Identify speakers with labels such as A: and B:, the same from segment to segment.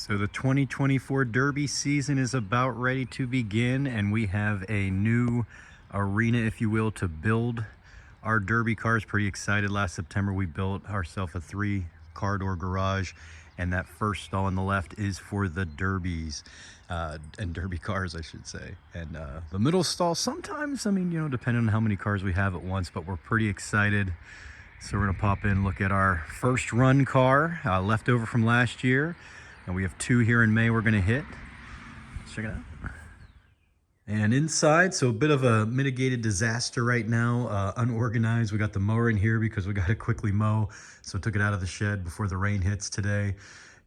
A: So the 2024 Derby season is about ready to begin, and we have a new arena, if you will, to build our Derby cars. Pretty excited. Last September we built ourselves a 3-car door garage, and that first stall on the left is for the Derbies and Derby cars, I should say. And the middle stall sometimes, I mean, you know, depending on how many cars we have at once, but we're pretty excited. So we're gonna pop in, look at our first run car, left over from last year. And we have 2 here in May we're gonna hit. Let's check it out. And inside, so a bit of a mitigated disaster right now, unorganized. We got the mower in here because we got to quickly mow. So took it out of the shed before the rain hits today.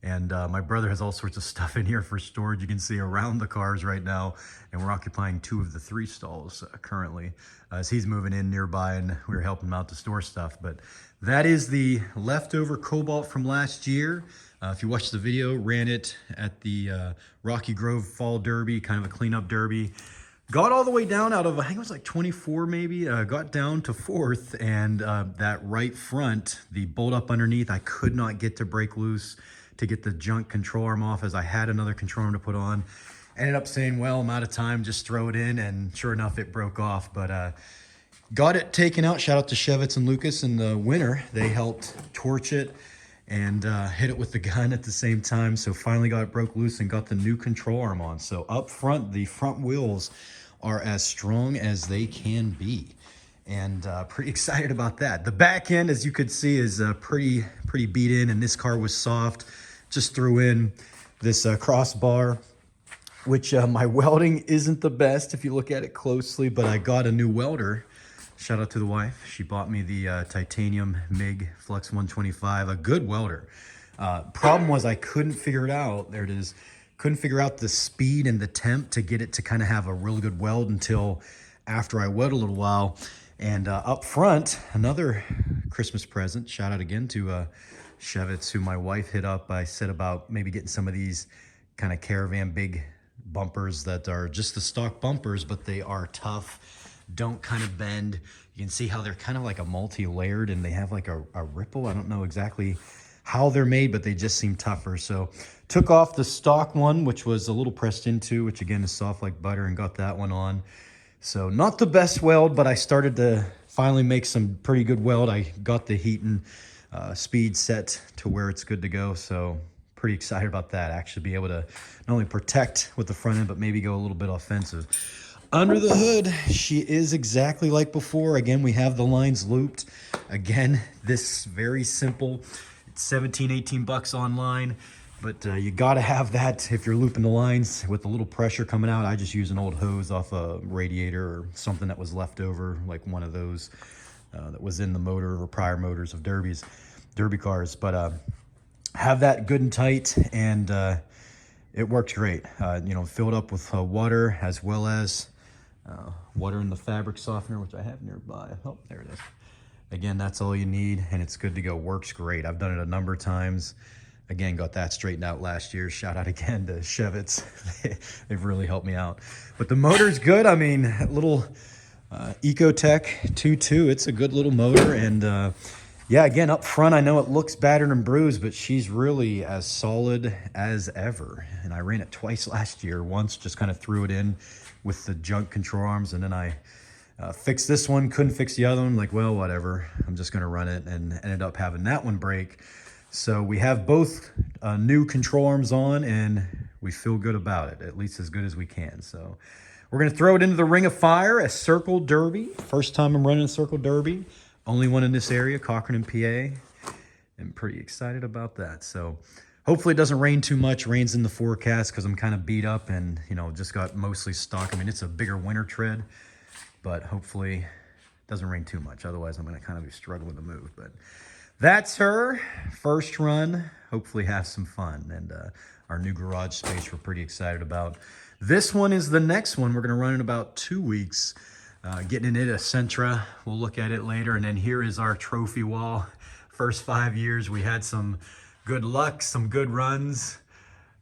A: And my brother has all sorts of stuff in here for storage. You can see around the cars right now. And we're occupying 2 of the 3 stalls currently as he's moving in nearby, and we were helping him out to store stuff. But that is the leftover Cobalt from last year. If you watched the video, ran it at the Rocky Grove Fall Derby, kind of a cleanup derby. Got all the way down out of, I think it was like 24 maybe, got down to 4th, and that right front, the bolt up underneath, I could not get to break loose to get the junk control arm off, as I had another control arm to put on. Ended up saying, well, I'm out of time, just throw it in, and sure enough, it broke off. But got it taken out. Shout out to Shevitz and Lucas in the winter. They helped torch it and hit it with the gun at the same time. So finally got it broke loose and got the new control arm on. So up front, the front wheels are as strong as they can be. And pretty excited about that. The back end, as you could see, is pretty beat in, and this car was soft. Just threw in this crossbar, which my welding isn't the best if you look at it closely, but I got a new welder. Shout out to the wife. She bought me the titanium MIG Flux 125, a good welder. Problem was I couldn't figure it out. There it is. Couldn't figure out the speed and the temp to get it to kind of have a really good weld until after I weld a little while. And up front, another Christmas present. Shout out again to Shevitz, who my wife hit up. I said about maybe getting some of these kind of caravan big bumpers that are just the stock bumpers, but they are tough, don't kind of bend. You can see how they're kind of like a multi-layered, and they have like a ripple. I don't know exactly how they're made, but they just seem tougher. So took off the stock one, which was a little pressed into, which again is soft like butter, and got that one on. So not the best weld, but I started to finally make some pretty good weld. I got the heat and speed set to where it's good to go. So pretty excited about that. Actually be able to not only protect with the front end, but maybe go a little bit offensive. Under the hood, she is exactly like before. Again, we have the lines looped. Again, this very simple. It's 17, 18 bucks online, but you gotta have that if you're looping the lines with a little pressure coming out. I just use an old hose off a radiator or something that was left over, like one of those that was in the motor or prior motors of Derby cars. But have that good and tight, and it worked great. You know, filled up with water, as well as water in the fabric softener, which I have nearby. Oh, there it is. Again, that's all you need, and it's good to go. Works great. I've done it a number of times. Again, got that straightened out last year. Shout out again to Shevitz. They've really helped me out. But the motor's good. I mean, little Ecotech 2.2. It's a good little motor. And yeah, again, up front, I know it looks battered and bruised, but she's really as solid as ever. And I ran it twice last year. Once just kind of threw it in with the junk control arms, and then I fixed this one, couldn't fix the other one. Like, well, whatever. I'm just going to run it, and ended up having that one break. So we have both new control arms on, and we feel good about it, at least as good as we can. So we're going to throw it into the ring of fire, a circle derby. First time I'm running a circle derby. Only one in this area, Cochranton PA. I'm pretty excited about that. So hopefully it doesn't rain too much. Rain's in the forecast because I'm kind of beat up and, you know, just got mostly stock. I mean, it's a bigger winter tread, but hopefully it doesn't rain too much. Otherwise, I'm going to kind of be struggling to move. But that's her first run. Hopefully have some fun. And our new garage space we're pretty excited about. This one is the next one. We're going to run in about 2 weeks. Getting it at Sentra. We'll look at it later. And then here is our trophy wall. First 5 years, we had some good luck, some good runs,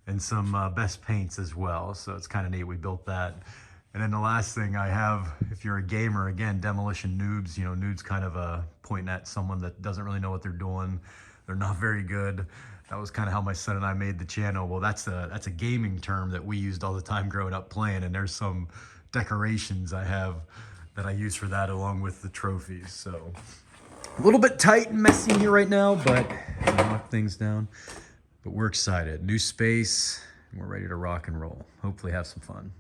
A: and some best paints as well. So it's kind of neat. We built that. And then the last thing I have, if you're a gamer, again, Demolitionnoobs. You know, noobs kind of pointing at someone that doesn't really know what they're doing. They're not very good. That was kind of how my son and I made the channel. Well, that's a gaming term that we used all the time growing up playing, and there's some decorations I have that I use for that along with the trophies. So a little bit tight and messy in here right now, but knock things down. But we're excited. New space, and we're ready to rock and roll. Hopefully have some fun.